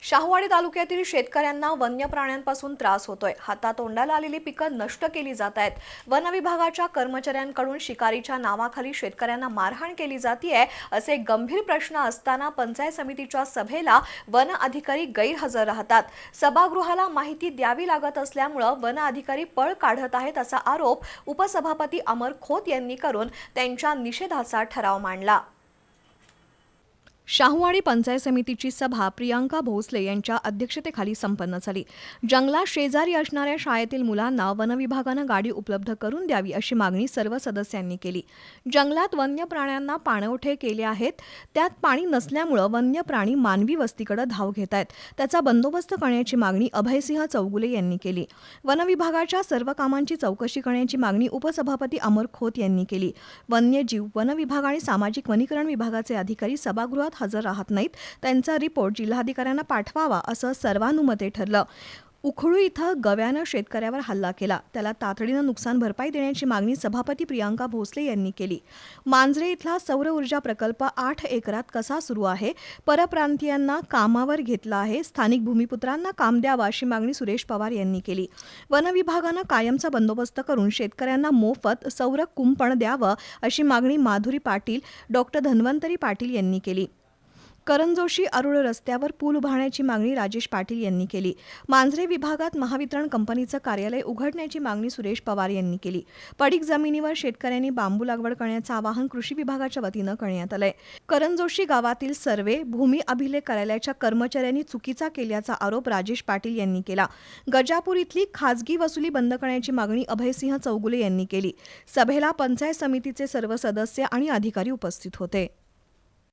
शाहूवाडी तालुक्यातील शेतकऱ्यांना वन्य प्राण्यांपासून त्रास होतोय। हातातोंडाला आलेली पिकं नष्ट केली जात आहेत। वन विभागाच्या कर्मचाऱ्यांकडून शिकारीच्या नावाखाली शेतकऱ्यांना मारहाण केली जातीये असे गंभीर प्रश्न असताना पंचायत समितीच्या सभेला वन अधिकारी गैरहजर राहतात। सभागृहाला माहिती द्यावी लागत असल्यामुळे वन अधिकारी पळ काढत आहेत असा आरोप उपसभापती अमर खोत यांनी करून त्यांच्या निषेधाचा ठराव मांडला। शाहूवाडी पंचायत समितीची सभा प्रियांका भोसले यांच्या अध्यक्षतेखाली संपन्न झाली। जंगलात शेजारी असणाऱ्या शाळेतील मुलांना वन विभागानं गाडी उपलब्ध करून द्यावी अशी मागणी सर्व सदस्यांनी केली। जंगलात वन्य प्राण्यांना पाणवठे केले आहेत, त्यात पाणी नसल्यामुळे वन्य प्राणी मानवी वस्तीकडे धाव घेत आहेत, त्याचा बंदोबस्त करण्याची मागणी अभयसिंह चौगुले यांनी केली। वन विभागाच्या सर्व कामांची चौकशी करण्याची मागणी उपसभापती अमर खोत यांनी केली। वन्यजीव, वन विभाग आणि सामाजिक वनीकरण विभागाचे अधिकारी सभागृहात हजर राहत नाहीत, त्यांचा रिपोर्ट जिल्हाधिकाऱ्यांना पाठवावा असं सर्वानुमते ठरलं। उखळू इथं गव्यानं शेतकऱ्यावर हल्ला केला, त्याला तातडीनं नुकसान भरपाई देण्याची मागणी सभापती प्रियांका भोसले यांनी केली। मांजरे इथला सौर ऊर्जा प्रकल्प 8 एकरात कसा सुरू आहे, परप्रांतीयांना कामावर घेतला आहे, स्थानिक भूमिपुत्रांना काम द्यावं अशी मागणी सुरेश पवार यांनी केली। वन विभागानं कायमचा बंदोबस्त करून शेतकऱ्यांना मोफत सौर कुंपण द्यावं अशी मागणी माधुरी पाटील, डॉक्टर धन्वंतरी पाटील यांनी केली। करंजोशी अरुळ रस्त्यावर पूल उभारण्याची मागणी राजेश पाटील यांनी केली। मांजरे विभागात महावितरण कंपनीचं कार्यालय उघडण्याची मागणी सुरेश पवार यांनी केली। पडीक जमिनीवर शेतकऱ्यांनी बांबू लागवड करण्याचं आवाहन कृषी विभागाच्या वतीनं करण्यात आलंय। करंजोशी गावातील सर्वे भूमी अभिलेख कार्यालयाच्या कर्मचाऱ्यांनी चुकीचा केल्याचा आरोप राजेश पाटील यांनी केला। गजापूर इथली खाजगी वसुली बंद करण्याची मागणी अभयसिंह चौगुले यांनी केली। सभेला पंचायत समितीचे सर्व सदस्य आणि अधिकारी उपस्थित होते।